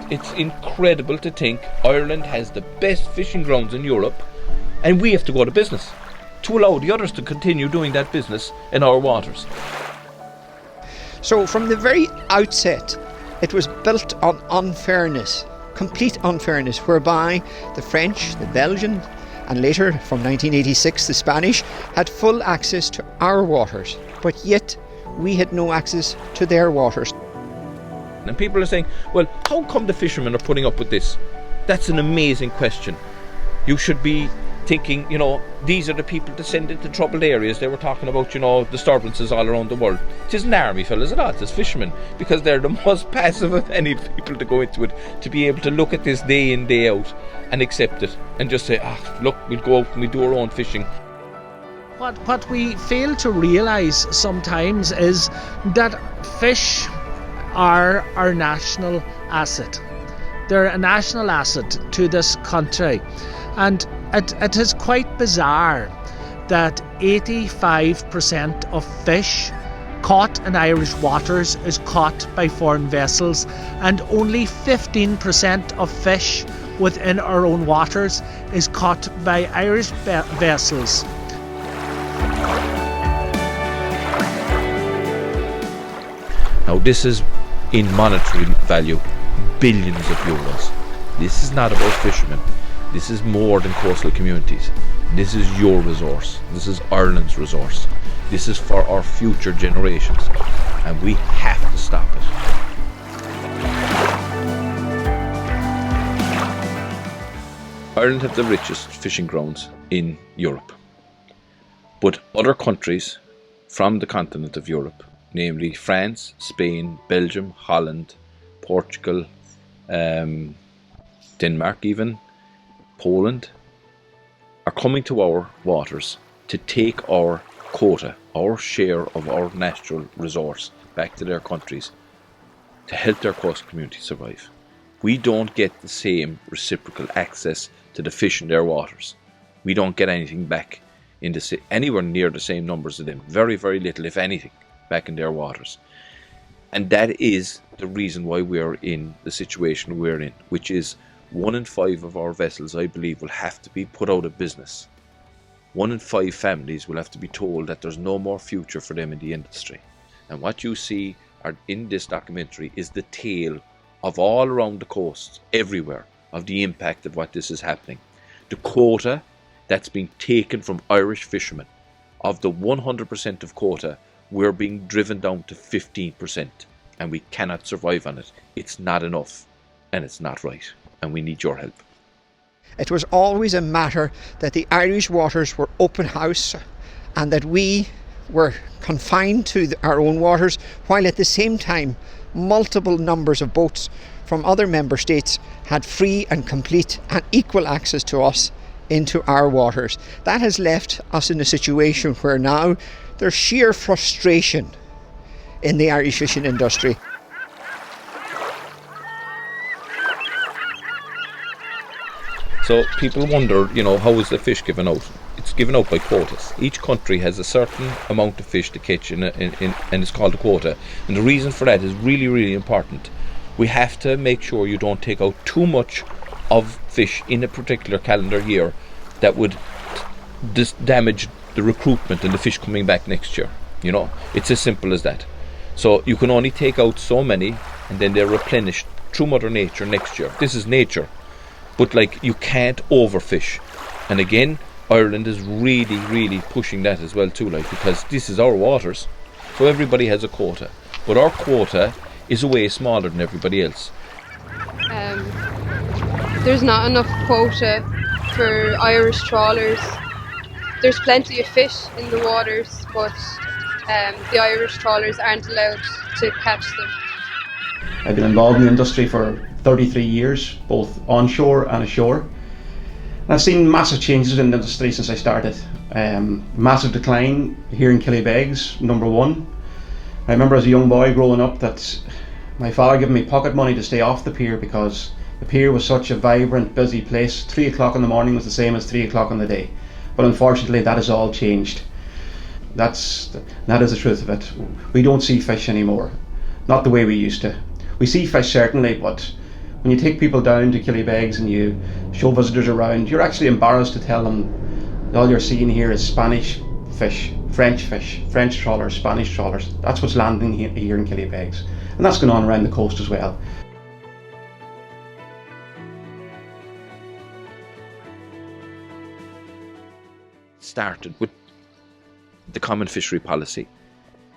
it's incredible to think Ireland has the best fishing grounds in Europe and we have to go to business to allow the others to continue doing that business in our waters. So from the very outset, it was built on unfairness, complete unfairness, whereby the French, the Belgian, and later from 1986 the Spanish had full access to our waters, but yet we had no access to their waters. And people are saying, well, how come the fishermen are putting up with this? That's an amazing question. You should be thinking, these are the people to send into troubled areas. They were talking about, disturbances all around the world. It isn't army fellas at all, it's fishermen, because they're the most passive of any people to go into it, to be able to look at this day in, day out and accept it and just say, look, we'll go out and we'll do our own fishing. What we fail to realise sometimes is that fish are our national asset. They're a national asset to this country, and it is quite bizarre that 85% of fish caught in Irish waters is caught by foreign vessels, and only 15% of fish within our own waters is caught by Irish vessels. Now this is in monetary value, billions of euros. This is not about fishermen. This is more than coastal communities. This is your resource. This is Ireland's resource. This is for our future generations, and we have to stop it. Ireland have the richest fishing grounds in Europe, but other countries from the continent of Europe, namely France, Spain, Belgium, Holland, Portugal, Denmark even, Poland, are coming to our waters to take our quota, our share of our natural resource back to their countries to help their coastal community survive. We don't get the same reciprocal access to the fish in their waters. We don't get anything back in anywhere near the same numbers of them. Very, very little, if anything, back in their waters. And that is the reason why we are in the situation we're in, which is 1 in 5 of our vessels, I believe, will have to be put out of business. 1 in 5 families will have to be told that there's no more future for them in the industry. And what you see in this documentary is the tale of all around the coast, everywhere, of the impact of what this is happening. The quota that's being taken from Irish fishermen, of the 100% of quota, we're being driven down to 15%, and we cannot survive on it. It's not enough, and it's not right, and we need your help. It was always a matter that the Irish waters were open house and that we were confined to our own waters, while at the same time multiple numbers of boats from other member states had free and complete and equal access to us into our waters. That has left us in a situation where now there's sheer frustration in the Irish fishing industry. So people wonder, how is the fish given out? It's given out by quotas. Each country has a certain amount of fish to catch and it's called a quota. And the reason for that is really, really important. We have to make sure you don't take out too much of fish in a particular calendar year that would damage the recruitment and the fish coming back next year. It's as simple as that. So you can only take out so many, and then they're replenished through Mother Nature next year. This is nature. But you can't overfish. And again, Ireland is really, really pushing that as well too, because this is our waters. So everybody has a quota. But our quota is way smaller than everybody else. There's not enough quota for Irish trawlers. There's plenty of fish in the waters, but the Irish trawlers aren't allowed to catch them. I've been involved in the industry for 33 years, both onshore and ashore. And I've seen massive changes in the industry since I started. Massive decline here in Killybegs, number one. I remember as a young boy growing up that my father giving me pocket money to stay off the pier because the pier was such a vibrant, busy place. 3 o'clock in the morning was the same as 3 o'clock in the day. But unfortunately that has all changed. That is the truth of it. We don't see fish anymore. Not the way we used to. We see fish certainly, but When you take people down to Killybegs and you show visitors around, you're actually embarrassed to tell them that all you're seeing here is Spanish fish, French trawlers, Spanish trawlers. That's what's landing here in Killybegs. And that's going on around the coast as well. Started with the Common Fishery Policy.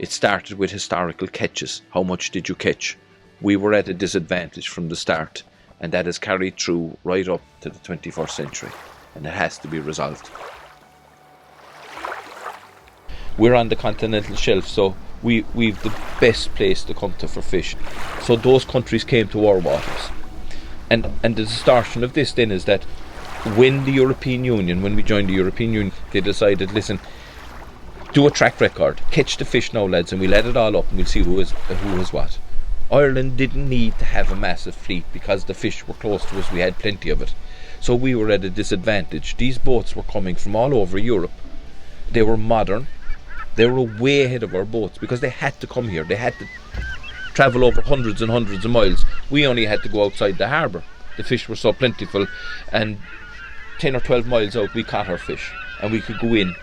It started with historical catches. How much did you catch? We were at a disadvantage from the start, and that has carried through right up to the 21st century, and it has to be resolved. We're on the continental shelf, so we've the best place to come to for fish. So those countries came to our waters. And the distortion of this then is that when the European Union, when we joined the European Union, they decided, listen, do a track record, catch the fish now, lads, and we'll add it all up and we'll see who is what. Ireland didn't need to have a massive fleet because the fish were close to us, we had plenty of it. So we were at a disadvantage. These boats were coming from all over Europe. They were modern. They were way ahead of our boats because they had to come here. They had to travel over hundreds and hundreds of miles. We only had to go outside the harbour. The fish were so plentiful, and 10 or 12 miles out we caught our fish and we could go in.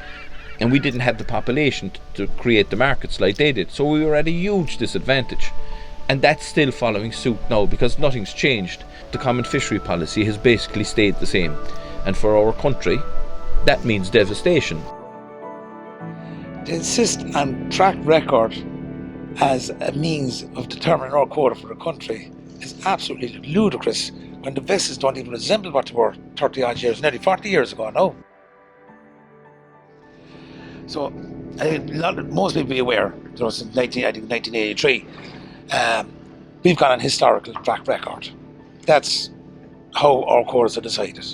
And we didn't have the population to create the markets like they did. So we were at a huge disadvantage. And that's still following suit now because nothing's changed. The Common Fishery Policy has basically stayed the same. And for our country, that means devastation. To insist on track record as a means of determining our quota for the country is absolutely ludicrous when the vessels don't even resemble what they were 30 odd years, nearly 40 years ago now. So I think most people be aware, since 1983, we've got an historical track record. That's how our quotas are decided.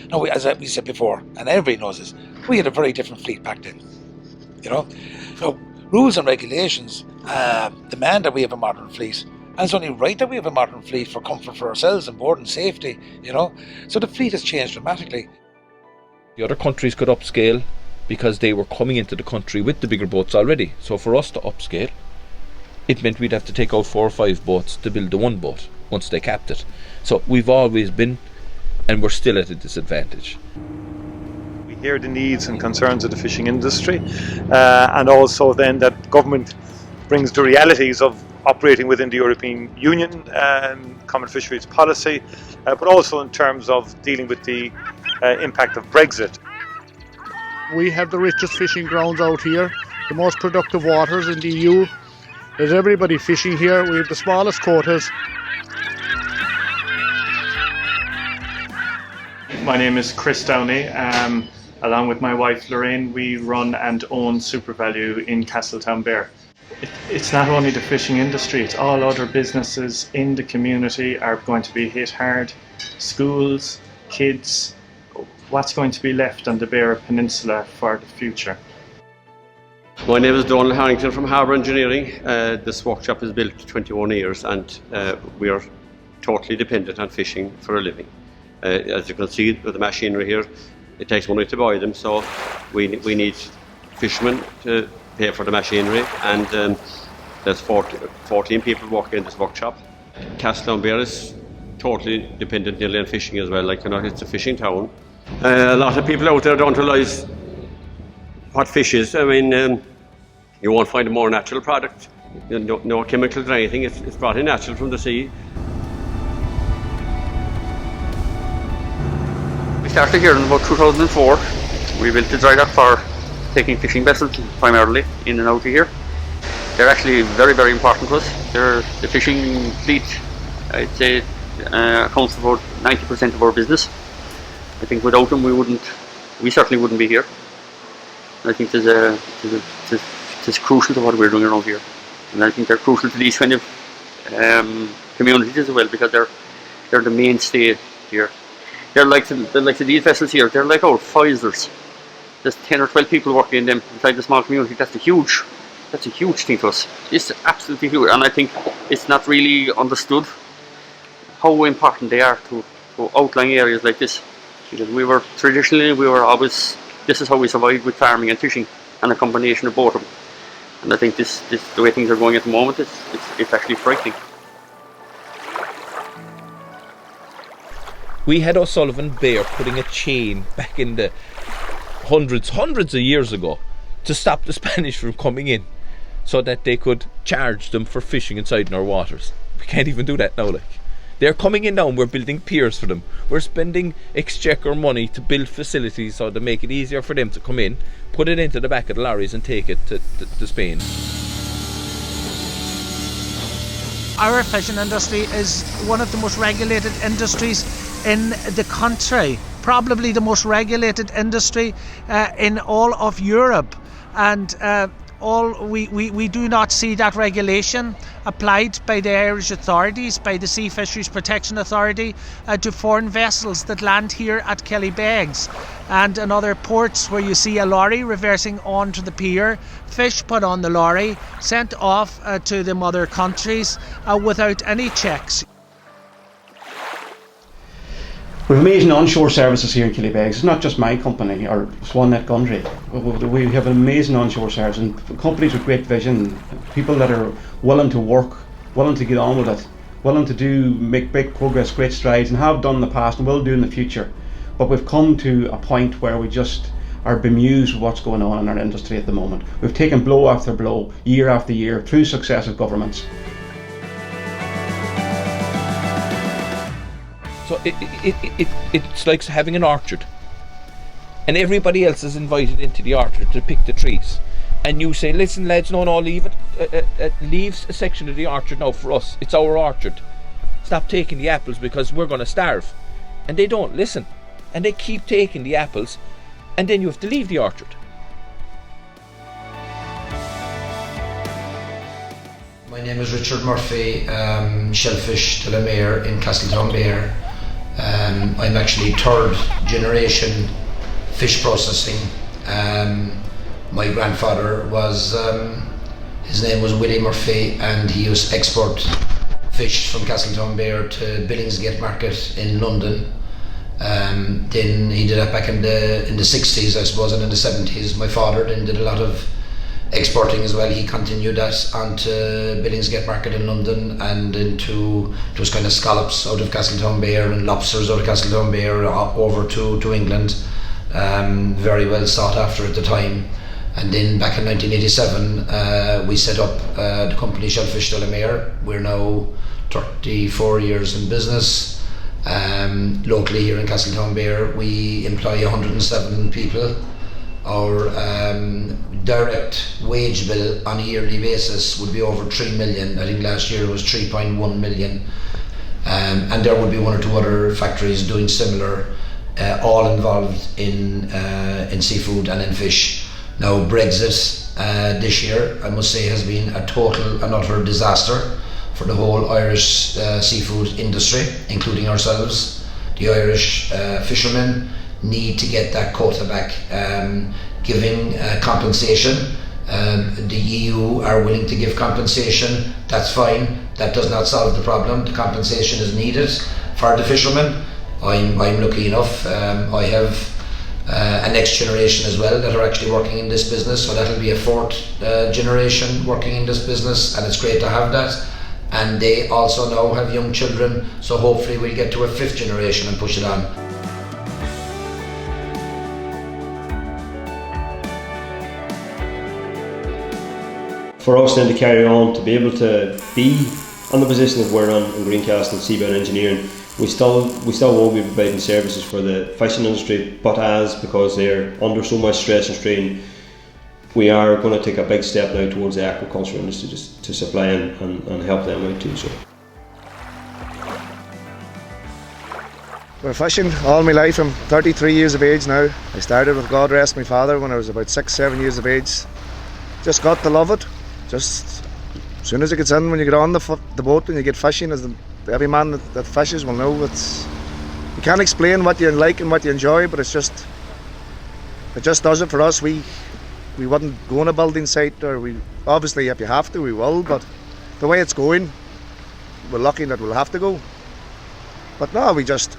Now, as we said before, and everybody knows this, we had a very different fleet back then. So rules and regulations demand that we have a modern fleet, and it's only right that we have a modern fleet for comfort for ourselves and board and safety. So the fleet has changed dramatically. The other countries could upscale because they were coming into the country with the bigger boats already. So for us to upscale, it meant we'd have to take out 4 or 5 boats to build the one boat once they capped it. So we've always been, and we're still at a disadvantage. We hear the needs and concerns of the fishing industry, and also then that government brings the realities of operating within the European Union and Common Fisheries Policy, but also in terms of dealing with the impact of Brexit. We have the richest fishing grounds out here, the most productive waters in the EU. There's everybody fishing here. We have the smallest quotas. My name is Chris Downey. Along with my wife Lorraine, we run and own SuperValue in Castletownbere. It's not only the fishing industry, it's all other businesses in the community are going to be hit hard. Schools, kids, what's going to be left on the Beara Peninsula for the future? My name is Donald Harrington from Harbour Engineering. This workshop is built 21 years and we are totally dependent on fishing for a living. As you can see with the machinery here, it takes money to buy them, so we need fishermen to pay for the machinery, and there's 14 people working in this workshop. Castletownbere is totally dependent nearly on fishing as well, it's a fishing town. A lot of people out there don't realise what fish is. You won't find a more natural product. No chemicals or anything, it's brought in natural from the sea. We started here in about 2004. We built the dry dock for taking fishing vessels primarily in and out of here. They're actually very, very important to us. The fishing fleet, I'd say, accounts for about 90% of our business. I think without them we certainly wouldn't be here. And I think it's crucial to what we're doing around here. And I think they're crucial to these kind of communities as well, because they're the mainstay here. They're like these vessels here, they're like our Pfizers. There's 10 or 12 people working in them inside the small community. That's a huge thing to us. It's absolutely huge, and I think it's not really understood how important they are to outlying areas like this. Because this is how we survived with farming and fishing, and a combination of both of them. And I think the way things are going at the moment, it's actually frightening. We had O'Sullivan Bear putting a chain back in the hundreds of years ago to stop the Spanish from coming in, so that they could charge them for fishing inside in our waters. We can't even do that now, like. They're coming in now and we're building piers for them. We're spending exchequer money to build facilities so to make it easier for them to come in, put it into the back of the lorries and take it to Spain. Our fishing industry is one of the most regulated industries in the country, probably the most regulated industry in all of Europe, and we do not see that regulation applied by the Irish authorities, by the Sea Fisheries Protection Authority, to foreign vessels that land here at Kellybegs and in other ports where you see a lorry reversing onto the pier, fish put on the lorry, sent off to the mother countries without any checks. We have amazing onshore services here in Kellybegs. It's not just my company or Swannet Gundry. We have an amazing onshore service, and companies with great vision, people that are willing to work, willing to get on with it, willing to make big progress, great strides, and have done in the past and will do in the future. But we've come to a point where we just are bemused with what's going on in our industry at the moment. We've taken blow after blow, year after year, through successive governments. So it's like having an orchard, and everybody else is invited into the orchard to pick the trees, and you say, listen lads, no, leave it, leave a section of the orchard now for us, it's our orchard, stop taking the apples because we're going to starve. And they don't listen, and they keep taking the apples, and then you have to leave the orchard. My name is Richard Murphy, shellfish de la Mer in Castletownbere. I'm actually third generation fish processing. My grandfather was, his name was Willie Murphy, and he used to export fish from Castletownbere to Billingsgate Market in London. Then he did that back in the 60s, I suppose, and in the 70s. My father then did a lot of exporting as well. He continued that onto Billingsgate Market in London and into those kind of scallops out of Castletownbere and lobsters out of Castletownbere over to England. Very well sought after at the time. And then back in 1987 we set up the company Shellfish de la Mer. We're now 34 years in business. Locally here in Castletownbere we employ 107 people. Our direct wage bill on a yearly basis would be over 3 million. I think last year it was 3.1 million. And there would be one or two other factories doing similar, all involved in seafood and in fish. Now Brexit this year, I must say, has been a total and utter disaster for the whole Irish seafood industry, including ourselves. The Irish fishermen need to get that quota back, giving compensation. The EU are willing to give compensation, that's fine. That does not solve the problem. The compensation is needed for the fishermen. I'm lucky enough, I have a next generation as well that are actually working in this business, so that'll be a fourth generation working in this business, and it's great to have that. And they also now have young children, so hopefully we'll get to a fifth generation and push it on. For us then to carry on, to be able to be on the position that we're on in Greencastle and seabound engineering, we still won't be providing services for the fishing industry, but because they're under so much stress and strain, we are going to take a big step now towards the aquaculture industry to supply and help them out too. So. We're fishing all my life. I'm 33 years of age now. I started with God rest my father when I was about 6-7 years of age. Just got to love it. Just as soon as it gets in, when you get on the boat and you get fishing, as every man that fishes will know, you can't explain what you like and what you enjoy, but it just does it for us. We wouldn't go on a building site, or we obviously if you have to we will, but the way it's going, we're lucky that we'll have to go. But no, we just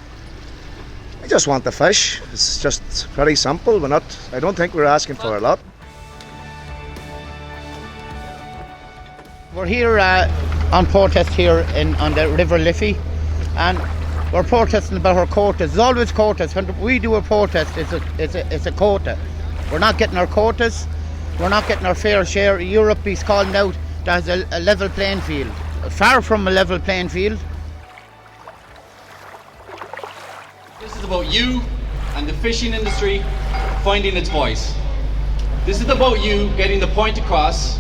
want to fish. It's just very simple. I don't think we're asking for a lot. We're here on protest here on the River Liffey, and We're protesting about our quotas. There's always quotas. When we do a protest, it's a quota. We're not getting our quotas. We're not getting our fair share. Europe is calling out there's a level playing field. Far from a level playing field. This is about you and the fishing industry finding its voice. This is about you getting the point across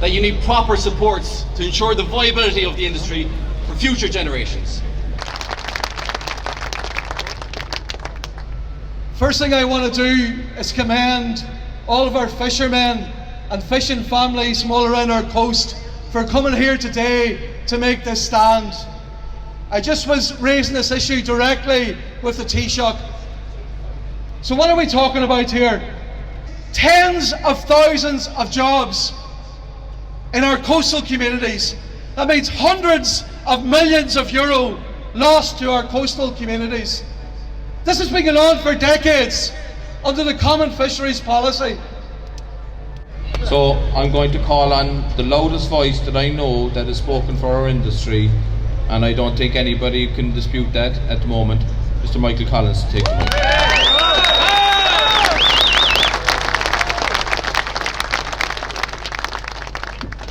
that you need proper supports to ensure the viability of the industry for future generations. First thing I want to do is commend all of our fishermen and fishing families from all around our coast for coming here today to make this stand. I just was raising this issue directly with the Taoiseach. So what are we talking about here? Tens of thousands of jobs in our coastal communities. That means hundreds of millions of euro lost to our coastal communities. This has been going on for decades under the Common Fisheries Policy. So I'm going to call on the loudest voice that I know that is spoken for our industry, and I don't think anybody can dispute that at the moment. Mr. Michael Collins to take the mic.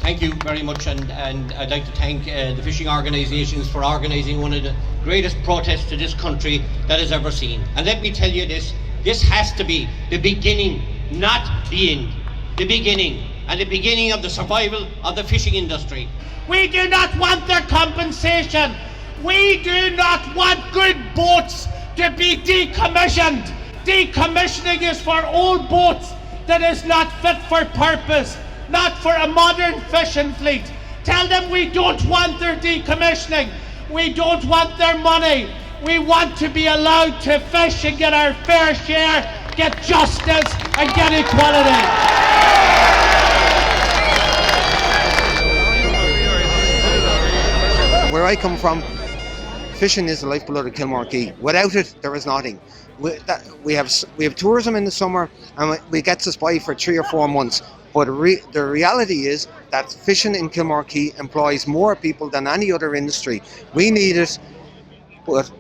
Thank you very much, and I'd like to thank the fishing organisations for organising one of the greatest protests to this country that has ever seen. And let me tell you this has to be the beginning, not the end. The beginning, and the beginning of the survival of the fishing industry. We do not want their compensation. We do not want good boats to be decommissioned. Decommissioning is for old boats that is not fit for purpose, not for a modern fishing fleet. Tell them we don't want their decommissioning. We don't want their money. We want to be allowed to fish and get our fair share, get justice and get equality. Where I come from, fishing is the lifeblood of Kilmarquee. Without it, there is nothing. We have tourism in the summer, and we get to spy for 3 or 4 months. But the reality is that fishing in Kilmarquee employs more people than any other industry. We need it, but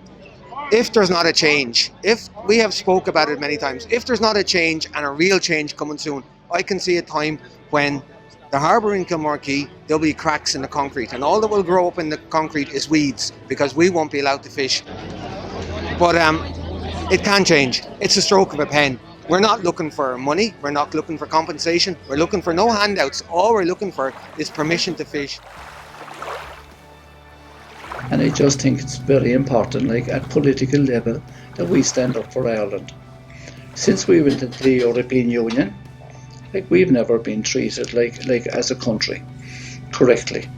if there's not a change, if we have spoke about it many times, if there's not a change and a real change coming soon, I can see a time when the harbour in Kilmarquee, there'll be cracks in the concrete, and all that will grow up in the concrete is weeds, because we won't be allowed to fish. But it can change. It's a stroke of a pen. We're not looking for money, we're not looking for compensation, we're looking for no handouts. All we're looking for is permission to fish. And I just think it's very important, like at political level, that we stand up for Ireland. Since we went into the European Union, like we've never been treated like as a country correctly.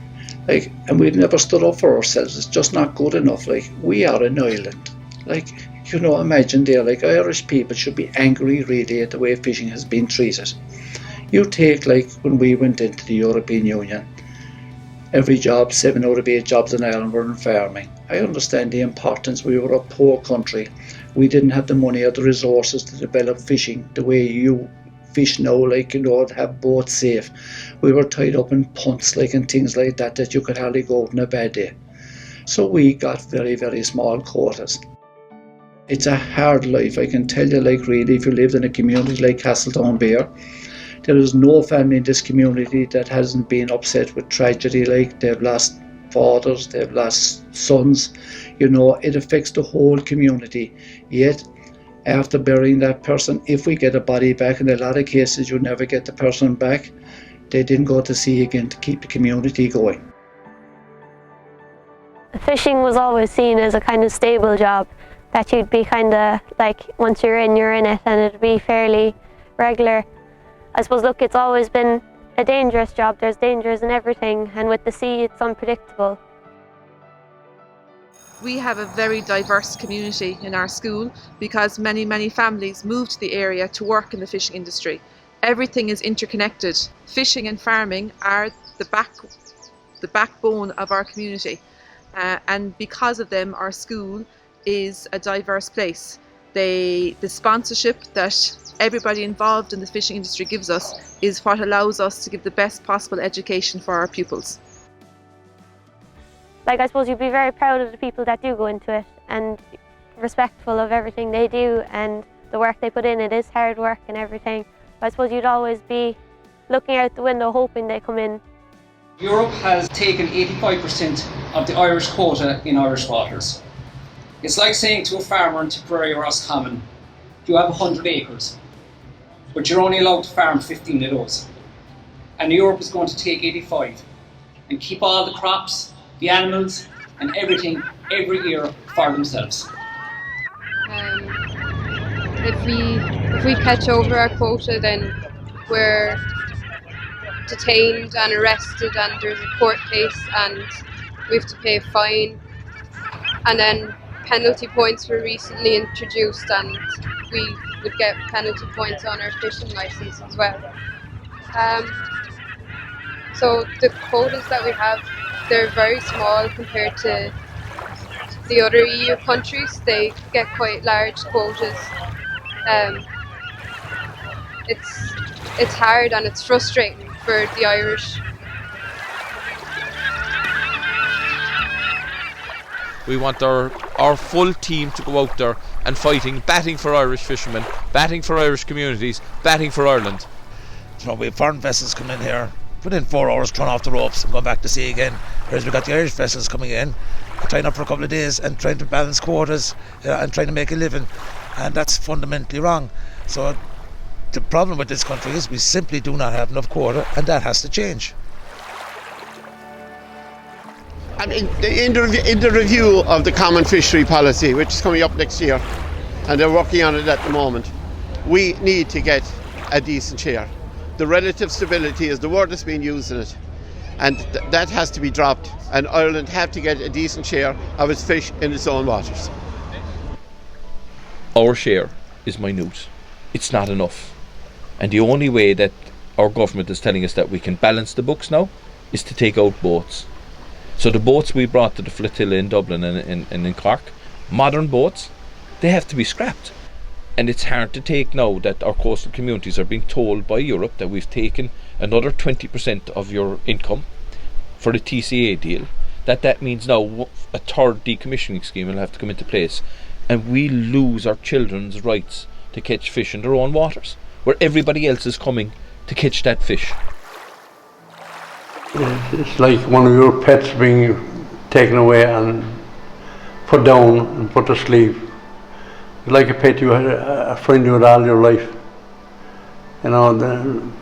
Like, and we've never stood up for ourselves. It's just not good enough. Like, we are an island. Like, you know, imagine there, like Irish people should be angry really at the way fishing has been treated. You take like when we went into the European Union, every job, 7 out of 8 jobs in Ireland were in farming. I understand the importance. We were a poor country. We didn't have the money or the resources to develop fishing the way you fish now, like, you know, to have boats safe. We were tied up in punts, like, and things like that you could hardly go out on a bad day. So we got very, very small quotas. It's a hard life, I can tell you, like, really, if you lived in a community like Castletownbere, there is no family in this community that hasn't been upset with tragedy, like they've lost fathers, they've lost sons, you know, it affects the whole community. Yet, after burying that person, if we get a body back, in a lot of cases you never get the person back, they didn't go to sea again to keep the community going. Fishing was always seen as a kind of stable job, that you'd be kind of like, once you're in it, and it'd be fairly regular. I suppose, look, it's always been a dangerous job. There's dangers in everything, and with the sea it's unpredictable. We have a very diverse community in our school because many families move to the area to work in the fishing industry. Everything is interconnected. Fishing and farming are the backbone of our community, and because of them our school is a diverse place. The sponsorship that everybody involved in the fishing industry gives us is what allows us to give the best possible education for our pupils. like, I suppose you'd be very proud of the people that do go into it and respectful of everything they do and the work they put in. It is hard work and everything. But I suppose you'd always be looking out the window hoping they come in. Europe has taken 85% of the Irish quota in Irish waters. It's like saying to a farmer in Tipperary or Roscommon, you have 100 acres, but you're only allowed to farm 15 of those. And Europe is going to take 85 and keep all the crops, the animals and everything every year for themselves. If we catch over our quota, then we're detained and arrested and there's a court case and we have to pay a fine. And then penalty points were recently introduced and we would get penalty points on our fishing licence as well. So the quotas that we have, they're very small compared to the other EU countries. They get quite large quotas. It's hard and it's frustrating for the Irish. We want our full team to go out there and fighting, batting for Irish fishermen, batting for Irish communities, batting for Ireland. You know, we have foreign vessels coming in here, within 4 hours thrown off the ropes and going back to sea again, whereas we've got the Irish vessels coming in, tying up for a couple of days and trying to balance quotas and trying to make a living, and that's fundamentally wrong. So the problem with this country is we simply do not have enough quota, and that has to change. And in the review of the Common Fishery Policy, which is coming up next year, and they're working on it at the moment, we need to get a decent share. The relative stability is the word that's being used in it, and that has to be dropped, and Ireland have to get a decent share of its fish in its own waters. Our share is minute. It's not enough. And the only way that our government is telling us that we can balance the books now is to take out boats. So the boats we brought to the flotilla in Dublin and in Cork, modern boats, they have to be scrapped. And it's hard to take now that our coastal communities are being told by Europe that we've taken another 20% of your income for the TCA deal, that means now a third decommissioning scheme will have to come into place, and we lose our children's rights to catch fish in their own waters, where everybody else is coming to catch that fish. It's like one of your pets being taken away and put down and put to sleep. It's like a pet you had, a friend you had all your life. You know, then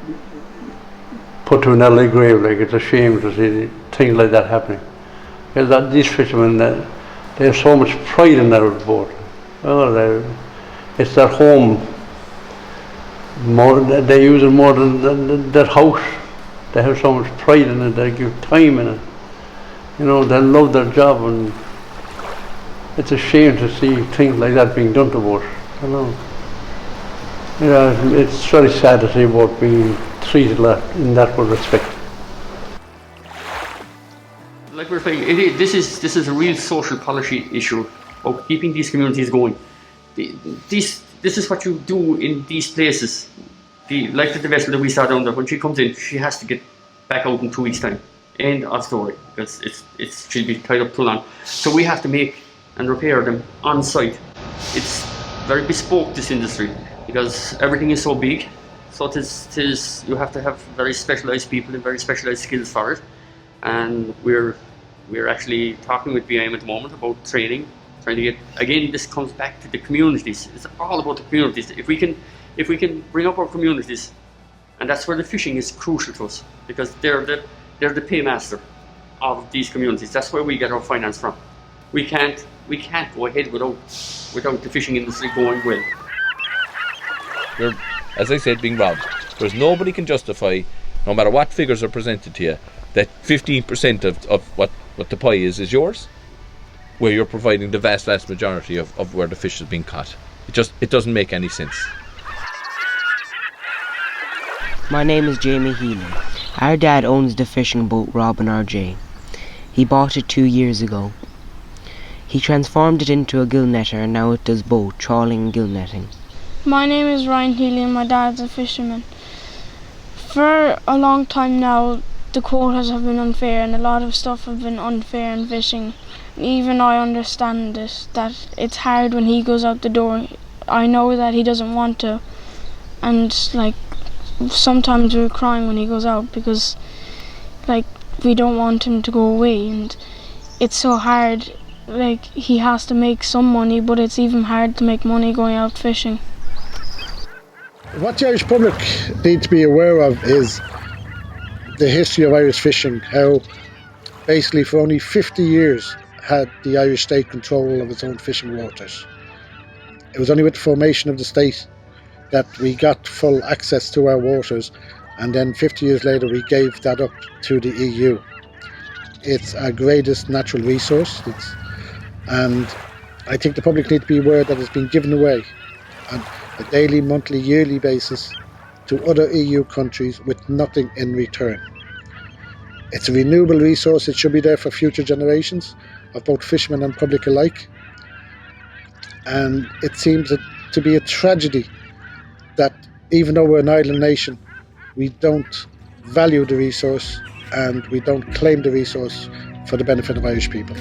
put to an early grave. Like, it's a shame to see things like that happening. Because these fishermen, they have so much pride in their boat. It's their home. They use it more than their house. They have so much pride in it, they give time in it. You know, they love their job, and it's a shame to see things like that being done to boats. You know. Yeah, it's very sad to see boat being treated in that respect. Like we're saying, this is a real social policy issue of keeping these communities going. This is what you do in these places. Like the vessel that we saw down there, when she comes in, she has to get back out in 2 weeks' time. End of story, because she'll be tied up too long. So we have to make and repair them on site. It's very bespoke, this industry, because everything is so big. So you have to have very specialised people and very specialised skills for it. And we're actually talking with BIM at the moment about training, trying to get, again, this comes back to the communities. It's all about the communities. If we can bring up our communities, and that's where the fishing is crucial to us, because they're the paymaster of these communities. That's where we get our finance from. We can't go ahead without the fishing industry going well. You're, as I said, being robbed. There's nobody can justify, no matter what figures are presented to you, that 15% of what the pie is yours, where you're providing the vast majority of where the fish is being caught. It doesn't make any sense. My name is Jamie Healy. Our dad owns the fishing boat Robin RJ. He bought it 2 years ago. He transformed it into a gill netter, and now it does both trawling and gill netting. My name is Ryan Healy and my dad's a fisherman. For a long time now, the quotas have been unfair, and a lot of stuff have been unfair in fishing. Even I understand it, that it's hard when he goes out the door. I know that he doesn't want to, and like sometimes we're crying when he goes out because like we don't want him to go away, and it's so hard. Like he has to make some money, but it's even hard to make money going out fishing. What the Irish public need to be aware of is the history of Irish fishing, how basically for only 50 years had the Irish state control of its own fishing waters. It was only with the formation of the state that we got full access to our waters, and then 50 years later we gave that up to the EU. It's our greatest natural resource, and I think the public need to be aware that it's been given away on a daily, monthly, yearly basis to other EU countries with nothing in return. It's a renewable resource. It should be there for future generations of both fishermen and public alike. And it seems to be a tragedy that even though we're an island nation, we don't value the resource and we don't claim the resource for the benefit of Irish people.